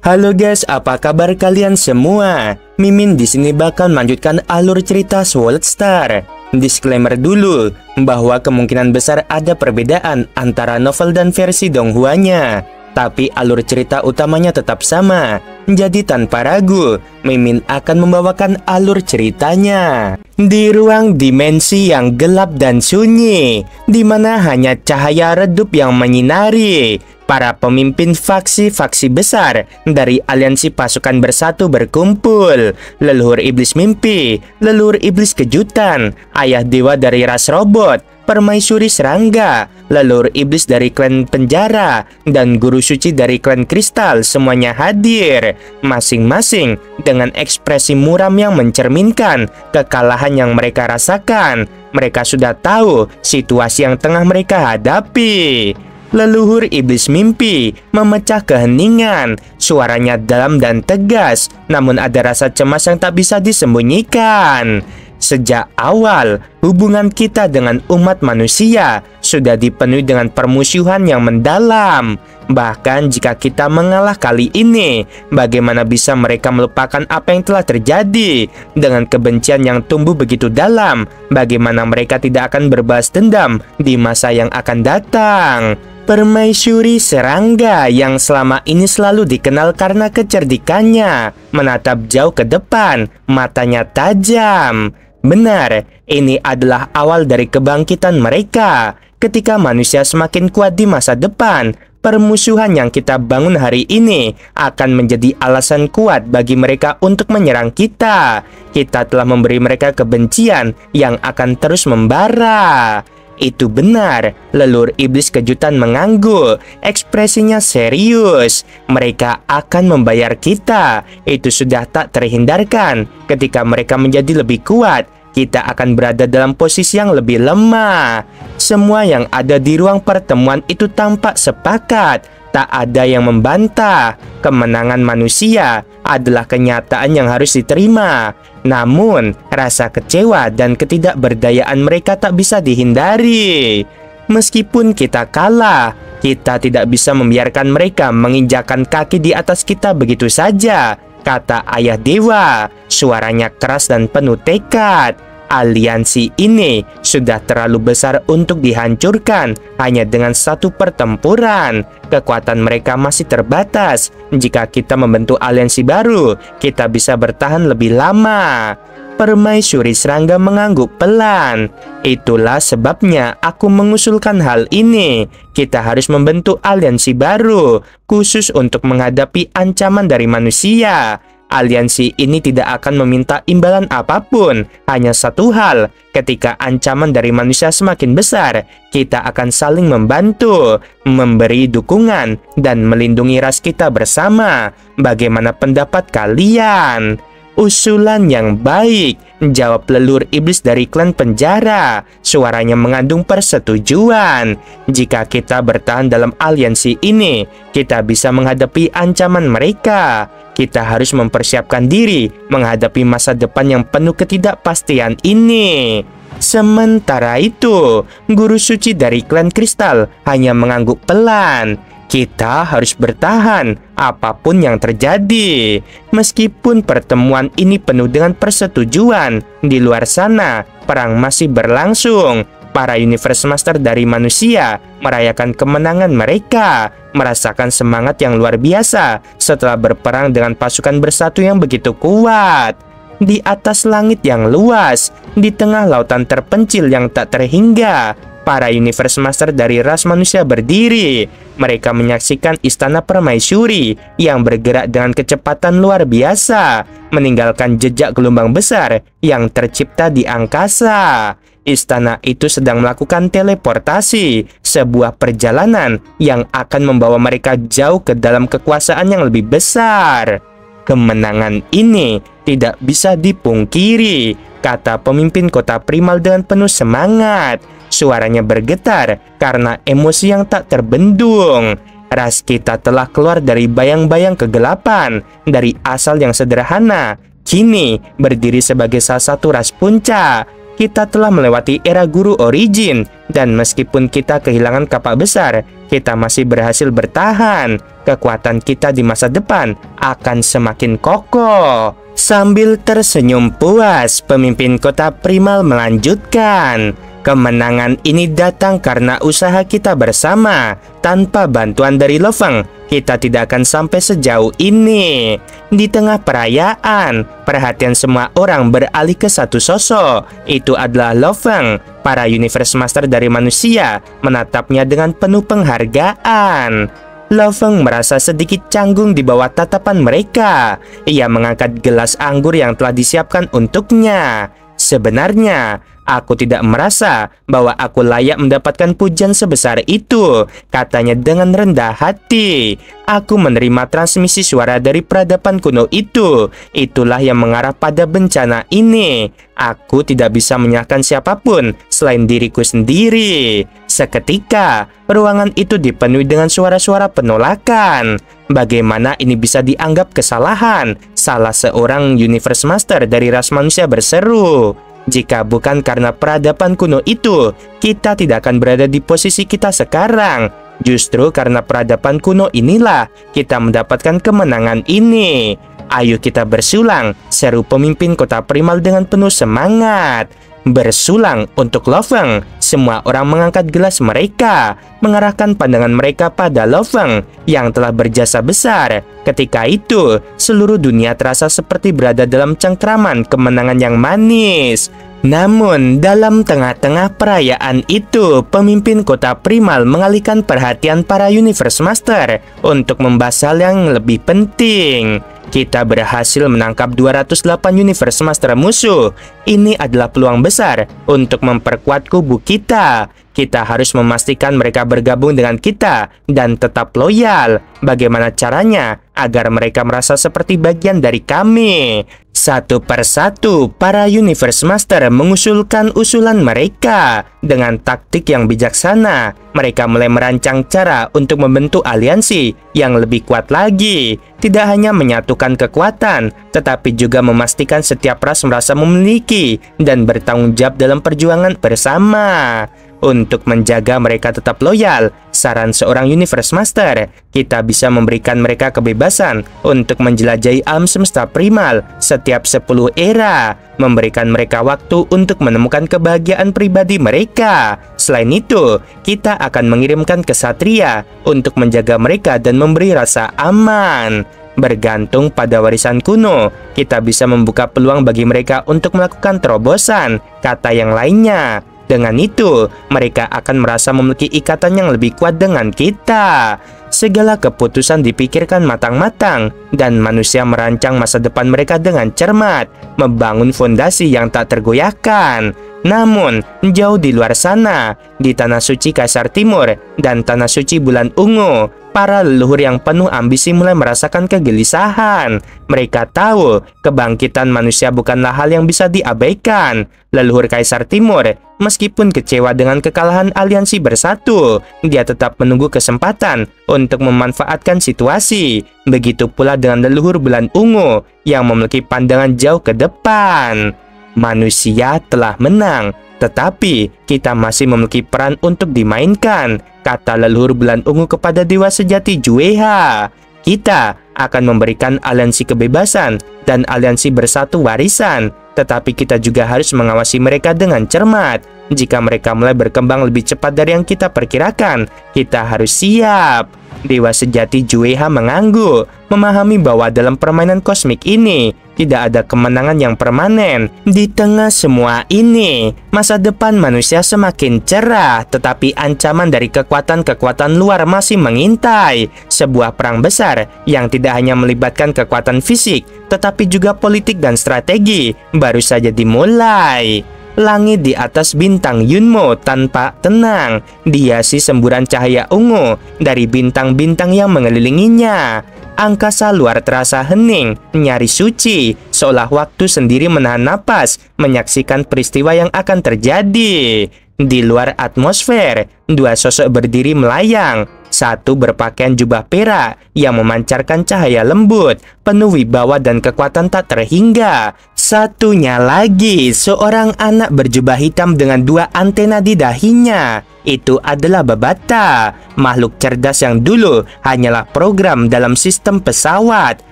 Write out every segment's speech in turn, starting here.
Halo guys, apa kabar kalian semua? Mimin di sini bakal melanjutkan alur cerita Sword Star. Disclaimer dulu bahwa kemungkinan besar ada perbedaan antara novel dan versi Donghua-nya, tapi alur cerita utamanya tetap sama. Jadi tanpa ragu, Mimin akan membawakan alur ceritanya di ruang dimensi yang gelap dan sunyi, di mana hanya cahaya redup yang menyinari. Para pemimpin faksi-faksi besar dari aliansi pasukan bersatu berkumpul. Leluhur iblis mimpi, leluhur iblis kejutan, ayah dewa dari ras robot, permaisuri serangga, leluhur iblis dari klan penjara, dan guru suci dari klan kristal semuanya hadir. Masing-masing dengan ekspresi muram yang mencerminkan kekalahan yang mereka rasakan. Mereka sudah tahu situasi yang tengah mereka hadapi. Leluhur iblis mimpi memecah keheningan. Suaranya dalam dan tegas, namun ada rasa cemas yang tak bisa disembunyikan. Sejak awal, hubungan kita dengan umat manusia sudah dipenuhi dengan permusuhan yang mendalam. Bahkan jika kita mengalah kali ini, bagaimana bisa mereka melupakan apa yang telah terjadi? Dengan kebencian yang tumbuh begitu dalam, bagaimana mereka tidak akan berbalas dendam di masa yang akan datang? Permaisuri serangga yang selama ini selalu dikenal karena kecerdikannya menatap jauh ke depan, matanya tajam. Benar, ini adalah awal dari kebangkitan mereka. Ketika manusia semakin kuat di masa depan, permusuhan yang kita bangun hari ini akan menjadi alasan kuat bagi mereka untuk menyerang kita. Kita telah memberi mereka kebencian yang akan terus membara. Itu benar, leluhur iblis kejutan mengangguk, ekspresinya serius. Mereka akan membayar kita. Itu sudah tak terhindarkan. Ketika mereka menjadi lebih kuat, kita akan berada dalam posisi yang lebih lemah. Semua yang ada di ruang pertemuan itu tampak sepakat. Tak ada yang membantah. Kemenangan manusia adalah kenyataan yang harus diterima. Namun, rasa kecewa dan ketidakberdayaan mereka tak bisa dihindari. Meskipun kita kalah, kita tidak bisa membiarkan mereka menginjakan kaki di atas kita begitu saja, kata ayah dewa. Suaranya keras dan penuh tekad. Aliansi ini sudah terlalu besar untuk dihancurkan hanya dengan satu pertempuran. Kekuatan mereka masih terbatas. Jika kita membentuk aliansi baru, kita bisa bertahan lebih lama. Permaisuri serangga mengangguk pelan. Itulah sebabnya aku mengusulkan hal ini. Kita harus membentuk aliansi baru, khusus untuk menghadapi ancaman dari manusia. Aliansi ini tidak akan meminta imbalan apapun. Hanya satu hal, ketika ancaman dari manusia semakin besar, kita akan saling membantu, memberi dukungan, dan melindungi ras kita bersama. Bagaimana pendapat kalian? Usulan yang baik, jawab leluhur iblis dari klan penjara. Suaranya mengandung persetujuan. Jika kita bertahan dalam aliansi ini, kita bisa menghadapi ancaman mereka. Kita harus mempersiapkan diri menghadapi masa depan yang penuh ketidakpastian ini. Sementara itu, guru suci dari klan kristal hanya mengangguk pelan. Kita harus bertahan apapun yang terjadi. Meskipun pertemuan ini penuh dengan persetujuan, di luar sana perang masih berlangsung. Para Universe Master dari manusia merayakan kemenangan mereka, merasakan semangat yang luar biasa setelah berperang dengan pasukan bersatu yang begitu kuat. Di atas langit yang luas, di tengah lautan terpencil yang tak terhingga, para Universe Master dari ras manusia berdiri. Mereka menyaksikan istana permaisuri yang bergerak dengan kecepatan luar biasa, meninggalkan jejak gelombang besar yang tercipta di angkasa. Istana itu sedang melakukan teleportasi, sebuah perjalanan yang akan membawa mereka jauh ke dalam kekuasaan yang lebih besar. Kemenangan ini tidak bisa dipungkiri, kata pemimpin kota primal dengan penuh semangat. Suaranya bergetar karena emosi yang tak terbendung. Ras kita telah keluar dari bayang-bayang kegelapan, dari asal yang sederhana, kini berdiri sebagai salah satu ras puncak. Kita telah melewati era guru origin, dan meskipun kita kehilangan kapak besar, kita masih berhasil bertahan, kekuatan kita di masa depan akan semakin kokoh. Sambil tersenyum puas, pemimpin kota Primal melanjutkan, kemenangan ini datang karena usaha kita bersama. Tanpa bantuan dari Lo Feng, kita tidak akan sampai sejauh ini. Di tengah perayaan, perhatian semua orang beralih ke satu sosok. Itu adalah Lo Feng. Para Universe Master dari manusia menatapnya dengan penuh penghargaan. Lo Feng merasa sedikit canggung di bawah tatapan mereka. Ia mengangkat gelas anggur yang telah disiapkan untuknya. Sebenarnya, aku tidak merasa bahwa aku layak mendapatkan pujian sebesar itu, katanya dengan rendah hati. Aku menerima transmisi suara dari peradaban kuno itu. Itulah yang mengarah pada bencana ini. Aku tidak bisa menyalahkan siapapun selain diriku sendiri. Seketika, ruangan itu dipenuhi dengan suara-suara penolakan. Bagaimana ini bisa dianggap kesalahan? Salah seorang Universe Master dari ras manusia berseru. Jika bukan karena peradaban kuno itu, kita tidak akan berada di posisi kita sekarang. Justru karena peradaban kuno inilah kita mendapatkan kemenangan ini. Ayo kita bersulang, seru pemimpin kota Primal dengan penuh semangat. Bersulang untuk Lo Feng. Semua orang mengangkat gelas mereka, mengarahkan pandangan mereka pada Lo Feng yang telah berjasa besar. Ketika itu, seluruh dunia terasa seperti berada dalam cengkraman kemenangan yang manis. Namun, dalam tengah-tengah perayaan itu, pemimpin kota Primal mengalihkan perhatian para Universe Master untuk membahas hal yang lebih penting. Kita berhasil menangkap 208 Universe Master musuh. Ini adalah peluang besar untuk memperkuat kubu kita. Kita harus memastikan mereka bergabung dengan kita dan tetap loyal. Bagaimana caranya agar mereka merasa seperti bagian dari kami? Satu persatu, para Universe Master mengusulkan usulan mereka. Dengan taktik yang bijaksana, mereka mulai merancang cara untuk membentuk aliansi yang lebih kuat lagi. Tidak hanya menyatukan kekuatan, tetapi juga memastikan setiap ras merasa memiliki dan bertanggung jawab dalam perjuangan bersama. Untuk menjaga mereka tetap loyal, saran seorang Universe Master, kita bisa memberikan mereka kebebasan untuk menjelajahi alam semesta primal setiap 10 era, memberikan mereka waktu untuk menemukan kebahagiaan pribadi mereka. Selain itu, kita akan mengirimkan kesatria untuk menjaga mereka dan memberi rasa aman. Bergantung pada warisan kuno, kita bisa membuka peluang bagi mereka untuk melakukan terobosan, kata yang lainnya. Dengan itu, mereka akan merasa memiliki ikatan yang lebih kuat dengan kita. Segala keputusan dipikirkan matang-matang, dan manusia merancang masa depan mereka dengan cermat, membangun fondasi yang tak tergoyahkan. Namun, jauh di luar sana, di Tanah Suci Kaisar Timur dan Tanah Suci Bulan Ungu, para leluhur yang penuh ambisi mulai merasakan kegelisahan. Mereka tahu kebangkitan manusia bukanlah hal yang bisa diabaikan. Leluhur Kaisar Timur, meskipun kecewa dengan kekalahan aliansi bersatu, dia tetap menunggu kesempatan untuk memanfaatkan situasi. Begitu pula dengan leluhur Bulan Ungu yang memiliki pandangan jauh ke depan. Manusia telah menang, tetapi kita masih memiliki peran untuk dimainkan, kata leluhur Bulan Ungu kepada Dewa Sejati Jueha. Kita akan memberikan aliansi kebebasan dan aliansi bersatu warisan, tetapi kita juga harus mengawasi mereka dengan cermat. Jika mereka mulai berkembang lebih cepat dari yang kita perkirakan, kita harus siap. Dewa Sejati Jueha mengangguk, memahami bahwa dalam permainan kosmik ini tidak ada kemenangan yang permanen. Di tengah semua ini, masa depan manusia semakin cerah, tetapi ancaman dari kekuatan-kekuatan luar masih mengintai. Sebuah perang besar yang tidak hanya melibatkan kekuatan fisik, tetapi juga politik dan strategi baru saja dimulai. Langit di atas bintang Yunmo tanpa tenang, dihiasi semburan cahaya ungu dari bintang-bintang yang mengelilinginya. Angkasa luar terasa hening, nyaris suci, seolah waktu sendiri menahan napas, menyaksikan peristiwa yang akan terjadi. Di luar atmosfer, dua sosok berdiri melayang. Satu berpakaian jubah perak yang memancarkan cahaya lembut, penuh wibawa dan kekuatan tak terhingga. Satunya lagi, seorang anak berjubah hitam dengan 2 antena di dahinya. Itu adalah Babata, makhluk cerdas yang dulu hanyalah program dalam sistem pesawat,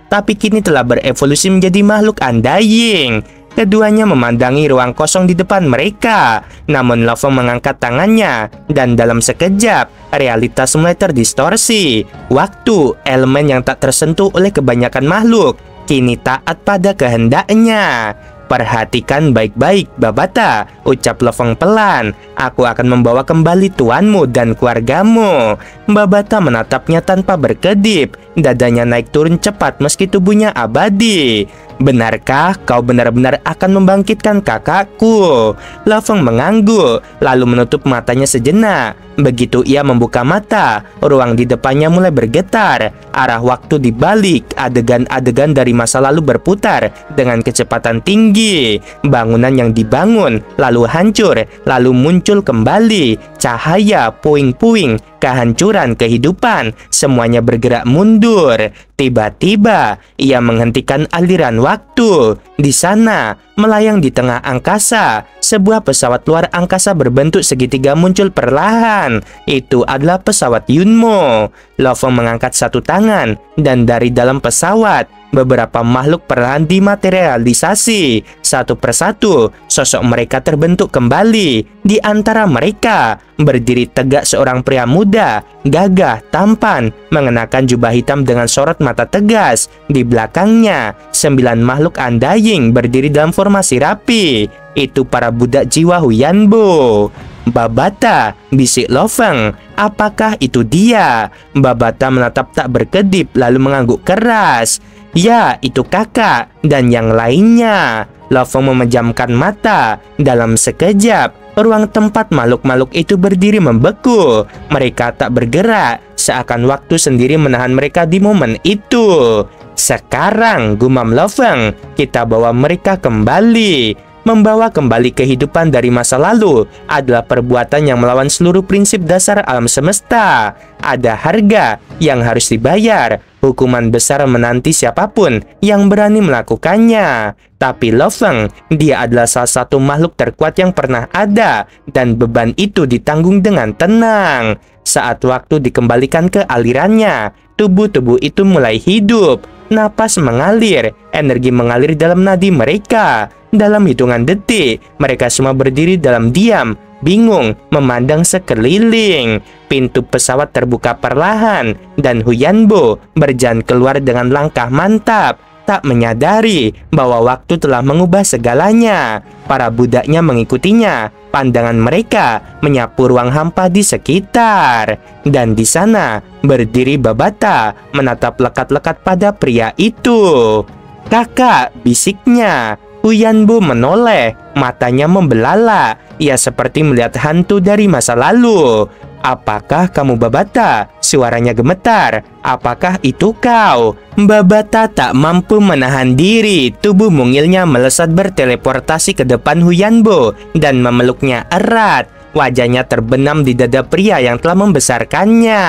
tapi kini telah berevolusi menjadi makhluk undying. Keduanya memandangi ruang kosong di depan mereka. Namun Loveng mengangkat tangannya, dan dalam sekejap, realitas mulai terdistorsi. Waktu, elemen yang tak tersentuh oleh kebanyakan makhluk, kini taat pada kehendaknya. Perhatikan baik-baik, Babata, ucap Loveng pelan. Aku akan membawa kembali tuanmu dan keluargamu. Babata menatapnya tanpa berkedip. Dadanya naik turun cepat meski tubuhnya abadi. Benarkah kau benar-benar akan membangkitkan kakakku? Loveng mengangguk, lalu menutup matanya sejenak. Begitu ia membuka mata, ruang di depannya mulai bergetar. Arah waktu dibalik, adegan-adegan dari masa lalu berputar dengan kecepatan tinggi. Bangunan yang dibangun, lalu hancur, lalu muncul kembali. Cahaya, puing-puing, kehancuran kehidupan, semuanya bergerak mundur. Tiba-tiba, ia menghentikan aliran waktu. Di sana, melayang di tengah angkasa, sebuah pesawat luar angkasa berbentuk segitiga muncul perlahan. Itu adalah pesawat Yunmo. Loveng mengangkat satu tangan, dan dari dalam pesawat, beberapa makhluk perlahan dimaterialisasi. Satu persatu, sosok mereka terbentuk kembali. Di antara mereka, berdiri tegak seorang pria muda, gagah, tampan, mengenakan jubah hitam dengan sorot mata tegas. Di belakangnya, 9 makhluk undying berdiri dalam formasi rapi. Itu para budak jiwa Huyanbo. Babata, bisik Loveng. Apakah itu dia? Babata menatap tak berkedip lalu mengangguk keras. Ya, itu kakak dan yang lainnya. Loveng memejamkan mata. Dalam sekejap, ruang tempat makhluk-makhluk itu berdiri membeku. Mereka tak bergerak, seakan waktu sendiri menahan mereka di momen itu. Sekarang, gumam Loveng, kita bawa mereka kembali. Membawa kembali kehidupan dari masa lalu adalah perbuatan yang melawan seluruh prinsip dasar alam semesta. Ada harga yang harus dibayar. Hukuman besar menanti siapapun yang berani melakukannya. Tapi Loveng, dia adalah salah satu makhluk terkuat yang pernah ada, dan beban itu ditanggung dengan tenang. Saat waktu dikembalikan ke alirannya, tubuh-tubuh itu mulai hidup. Napas mengalir, energi mengalir dalam nadi mereka. Dalam hitungan detik, mereka semua berdiri dalam diam, bingung, memandang sekeliling. Pintu pesawat terbuka perlahan, dan Huyanbo berjalan keluar dengan langkah mantap, tak menyadari bahwa waktu telah mengubah segalanya. Para budaknya mengikutinya. Pandangan mereka menyapu ruang hampa di sekitar. Dan di sana, berdiri Babata, menatap lekat-lekat pada pria itu. Kakak, bisiknya. Huyanbo menoleh, matanya membelalak. Ia seperti melihat hantu dari masa lalu. Apakah kamu Babata? Suaranya gemetar. Apakah itu kau? Babata tak mampu menahan diri. Tubuh mungilnya melesat berteleportasi ke depan Huyanbo dan memeluknya erat. Wajahnya terbenam di dada pria yang telah membesarkannya.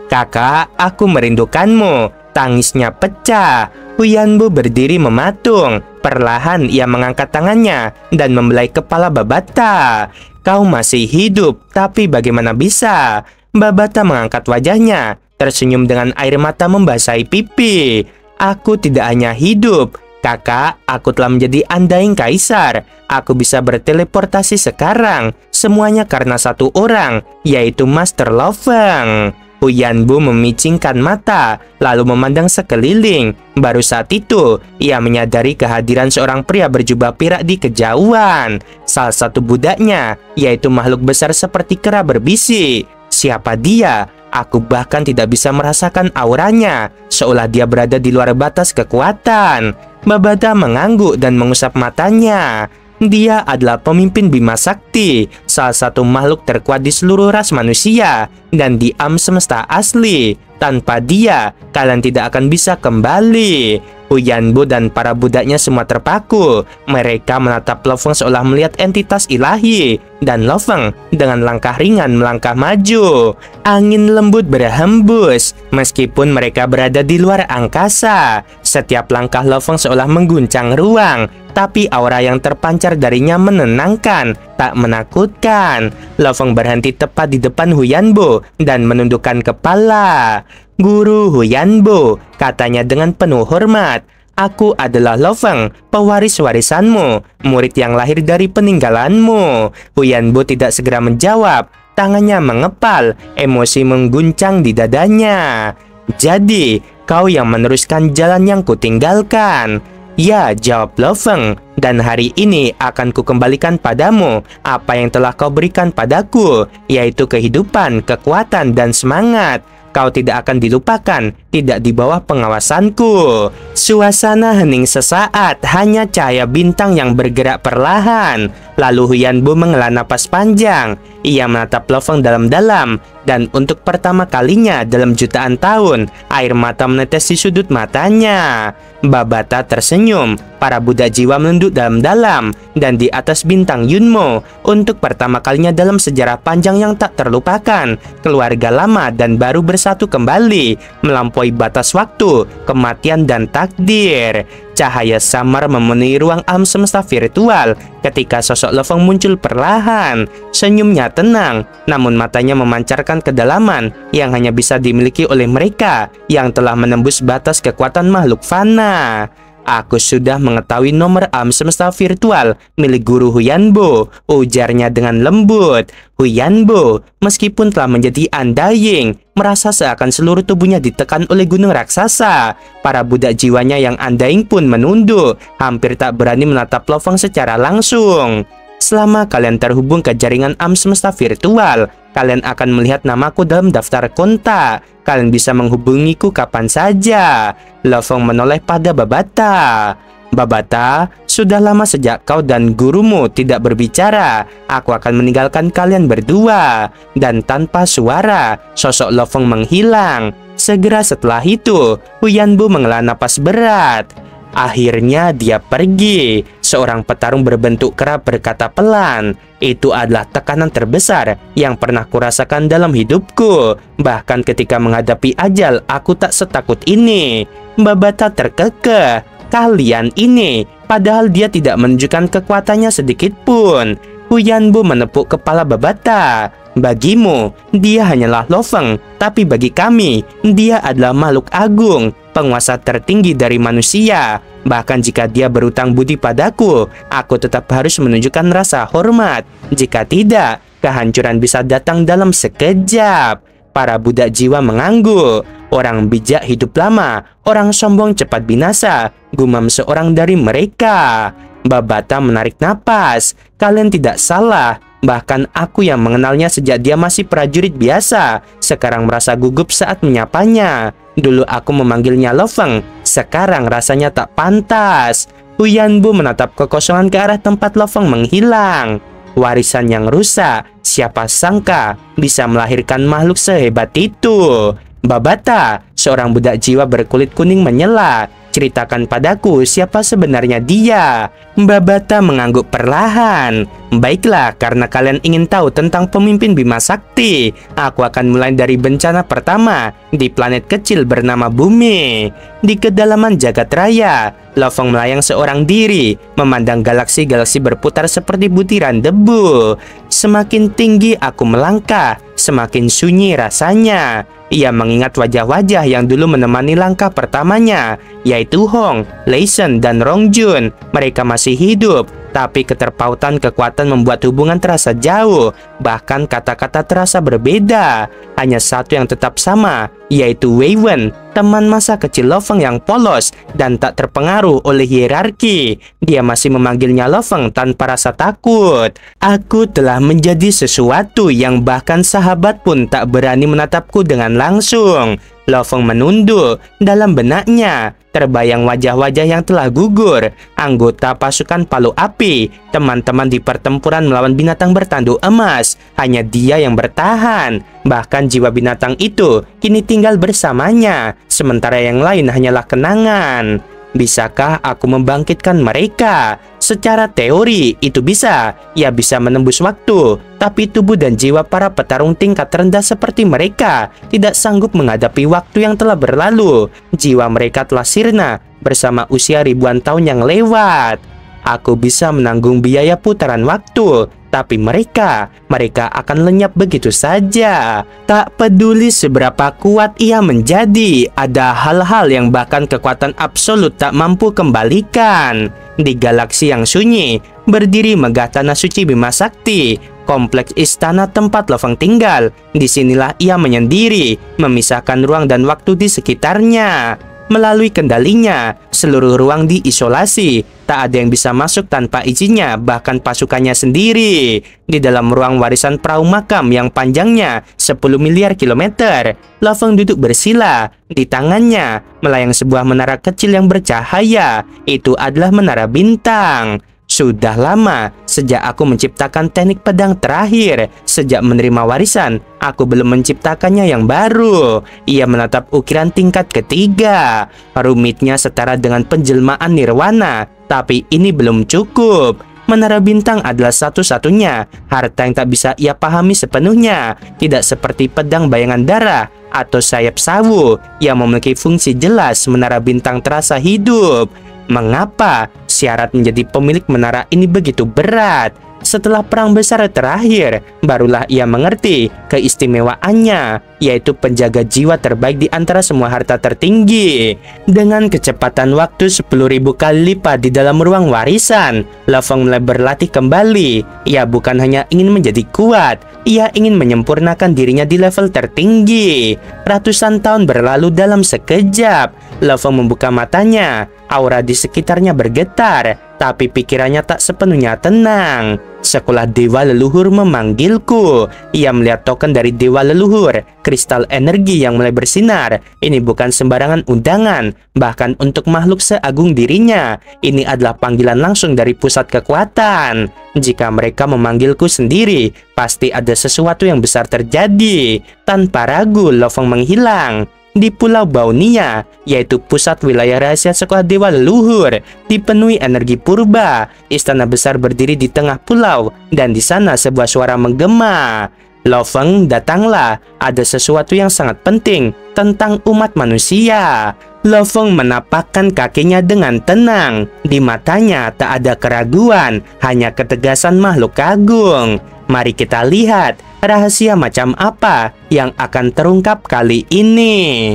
Kakak, aku merindukanmu. Tangisnya pecah. Huyanbo berdiri mematung. Perlahan ia mengangkat tangannya dan membelai kepala Babata. Kau masih hidup, tapi bagaimana bisa? Babata mengangkat wajahnya, tersenyum dengan air mata membasahi pipi. Aku tidak hanya hidup, kakak, aku telah menjadi undying kaisar. Aku bisa berteleportasi sekarang. Semuanya karena satu orang, yaitu Master Loveng. Huyanbo memicingkan mata, lalu memandang sekeliling. Baru saat itu, ia menyadari kehadiran seorang pria berjubah perak di kejauhan. Salah satu budaknya, yaitu makhluk besar seperti kera berbisik. Siapa dia? Aku bahkan tidak bisa merasakan auranya, seolah dia berada di luar batas kekuatan. Babata mengangguk dan mengusap matanya. Dia adalah pemimpin Bima Sakti, salah satu makhluk terkuat di seluruh ras manusia dan di alam semesta asli. Tanpa dia, kalian tidak akan bisa kembali. Huyanbo dan para budaknya semua terpaku. Mereka menatap Lo Feng seolah melihat entitas ilahi. Dan Lo Feng dengan langkah ringan melangkah maju. Angin lembut berhembus meskipun mereka berada di luar angkasa. Setiap langkah Lo Feng seolah mengguncang ruang, tapi aura yang terpancar darinya menenangkan, tak menakutkan. Lo Feng berhenti tepat di depan Huyanbo dan menundukkan kepala. "Guru Huyanbo," katanya dengan penuh hormat. "Aku adalah Lo Feng, pewaris warisanmu, murid yang lahir dari peninggalanmu." Huyanbo tidak segera menjawab. Tangannya mengepal, emosi mengguncang di dadanya. "Jadi, kau yang meneruskan jalan yang kutinggalkan?" "Ya," jawab Lo Feng, "dan hari ini akan kukembalikan padamu apa yang telah kau berikan padaku, yaitu kehidupan, kekuatan, dan semangat. Kau tidak akan dilupakan, tidak di bawah pengawasanku." Suasana hening sesaat, hanya cahaya bintang yang bergerak perlahan. Lalu Huyanbo menghela napas panjang. Ia menatap Lo Feng dalam-dalam, dan untuk pertama kalinya dalam jutaan tahun, air mata menetes di sudut matanya. Babata tersenyum. Para budak jiwa menunduk dalam-dalam, dan di atas bintang Yunmo, untuk pertama kalinya dalam sejarah panjang yang tak terlupakan, keluarga lama dan baru bersatu kembali, melampaui batas waktu, kematian, dan takdir. Cahaya samar memenuhi ruang alam semesta virtual ketika sosok Lo Feng muncul perlahan. Senyumnya tenang, namun matanya memancarkan kedalaman yang hanya bisa dimiliki oleh mereka yang telah menembus batas kekuatan makhluk fana. "Aku sudah mengetahui nomor alam semesta virtual milik guru Huyanbo," ujarnya dengan lembut. Huyanbo, meskipun telah menjadi undying, merasa seakan seluruh tubuhnya ditekan oleh gunung raksasa. Para budak jiwanya yang undying pun menunduk, hampir tak berani menatap Lo Feng secara langsung. "Selama kalian terhubung ke jaringan alam semesta virtual, kalian akan melihat namaku dalam daftar kontak. Kalian bisa menghubungiku kapan saja." Lo Feng menoleh pada Babata. "Babata, sudah lama sejak kau dan gurumu tidak berbicara. Aku akan meninggalkan kalian berdua." Dan tanpa suara, sosok Lo Feng menghilang. Segera setelah itu, Huyanbo menghela napas berat. Akhirnya dia pergi. Seorang petarung berbentuk kera berkata pelan, "Itu adalah tekanan terbesar yang pernah kurasakan dalam hidupku. Bahkan ketika menghadapi ajal, aku tak setakut ini." Babata terkekeh. "Kalian ini," padahal dia tidak menunjukkan kekuatannya sedikit pun. Huyanbo menepuk kepala Babata. "Bagimu, dia hanyalah Lo Feng, tapi bagi kami, dia adalah makhluk agung, penguasa tertinggi dari manusia. Bahkan jika dia berutang budi padaku, aku tetap harus menunjukkan rasa hormat. Jika tidak, kehancuran bisa datang dalam sekejap." Para budak jiwa mengangguk. "Orang bijak hidup lama, orang sombong cepat binasa," gumam seorang dari mereka. Babata menarik napas. "Kalian tidak salah. Bahkan aku yang mengenalnya sejak dia masih prajurit biasa, sekarang merasa gugup saat menyapanya. Dulu aku memanggilnya Lo Feng, sekarang rasanya tak pantas." Huyanbo menatap kekosongan ke arah tempat Lo Feng menghilang. Warisan yang rusak, siapa sangka bisa melahirkan makhluk sehebat itu. "Babata," seorang budak jiwa berkulit kuning menyela, "ceritakan padaku siapa sebenarnya dia." Babata mengangguk perlahan. "Baiklah, karena kalian ingin tahu tentang pemimpin Bima Sakti, aku akan mulai dari bencana pertama di planet kecil bernama Bumi. Di kedalaman jagat raya, Lo Feng melayang seorang diri, memandang galaksi-galaksi berputar seperti butiran debu. Semakin tinggi aku melangkah, semakin sunyi rasanya." Ia mengingat wajah-wajah yang dulu menemani langkah pertamanya, yaitu Hong, Lei Shen, dan Rong Jun. Mereka masih hidup, tapi keterpautan kekuatan membuat hubungan terasa jauh. Bahkan kata-kata terasa berbeda. Hanya satu yang tetap sama, yaitu Wei Wen, teman masa kecil Lo Feng yang polos dan tak terpengaruh oleh hierarki. Dia masih memanggilnya Lo Feng tanpa rasa takut. "Aku telah menjadi sesuatu yang bahkan sahabat pun tak berani menatapku dengan langsung." Lo Feng menunduk. Dalam benaknya terbayang wajah-wajah yang telah gugur, anggota pasukan Palu Api, teman-teman di pertempuran melawan binatang bertanduk emas. Hanya dia yang bertahan. Bahkan jiwa binatang itu kini tinggal bersamanya, sementara yang lain hanyalah kenangan. Bisakah aku membangkitkan mereka? Secara teori itu bisa, ia bisa menembus waktu, tapi tubuh dan jiwa para petarung tingkat rendah seperti mereka tidak sanggup menghadapi waktu yang telah berlalu. Jiwa mereka telah sirna bersama usia ribuan tahun yang lewat. Aku bisa menanggung biaya putaran waktu, tapi mereka akan lenyap begitu saja. Tak peduli seberapa kuat ia menjadi, ada hal-hal yang bahkan kekuatan absolut tak mampu kembalikan. Di galaksi yang sunyi, berdiri megah tanah suci Bima Sakti, kompleks istana tempat Lofeng tinggal. Disinilah ia menyendiri, memisahkan ruang dan waktu di sekitarnya. Melalui kendalinya, seluruh ruang diisolasi. Tak ada yang bisa masuk tanpa izinnya, bahkan pasukannya sendiri. Di dalam ruang warisan perahu makam yang panjangnya 10 miliar kilometer, Lofeng duduk bersila. Di tangannya melayang sebuah menara kecil yang bercahaya. Itu adalah menara bintang. Sudah lama sejak aku menciptakan teknik pedang terakhir. Sejak menerima warisan, aku belum menciptakannya yang baru. Ia menatap ukiran tingkat ketiga. Rumitnya setara dengan penjelmaan nirwana, tapi ini belum cukup. Menara bintang adalah satu-satunya harta yang tak bisa ia pahami sepenuhnya. Tidak seperti pedang bayangan darah atau sayap sawu yang memiliki fungsi jelas, menara bintang terasa hidup. Mengapa syarat menjadi pemilik menara ini begitu berat? Setelah perang besar terakhir, barulah ia mengerti keistimewaannya, yaitu penjaga jiwa terbaik di antara semua harta tertinggi. Dengan kecepatan waktu 10.000 kali lipat di dalam ruang warisan, Lofeng mulai berlatih kembali. Ia bukan hanya ingin menjadi kuat, ia ingin menyempurnakan dirinya di level tertinggi. Ratusan tahun berlalu dalam sekejap. Lofeng membuka matanya. Aura di sekitarnya bergetar, tapi pikirannya tak sepenuhnya tenang. Sekolah dewa leluhur memanggilku. Ia melihat token dari dewa leluhur, kristal energi yang mulai bersinar. Ini bukan sembarangan undangan, bahkan untuk makhluk seagung dirinya. Ini adalah panggilan langsung dari pusat kekuatan. Jika mereka memanggilku sendiri, pasti ada sesuatu yang besar terjadi. Tanpa ragu, Lofeng menghilang. Di Pulau Baunia, yaitu pusat wilayah rahasia sekolah dewa leluhur, dipenuhi energi purba. Istana besar berdiri di tengah pulau, dan di sana sebuah suara menggema. Lofeng, datanglah. Ada sesuatu yang sangat penting tentang umat manusia. Lofeng menapakkan kakinya dengan tenang. Di matanya tak ada keraguan, hanya ketegasan makhluk agung. Mari kita lihat rahasia macam apa yang akan terungkap kali ini.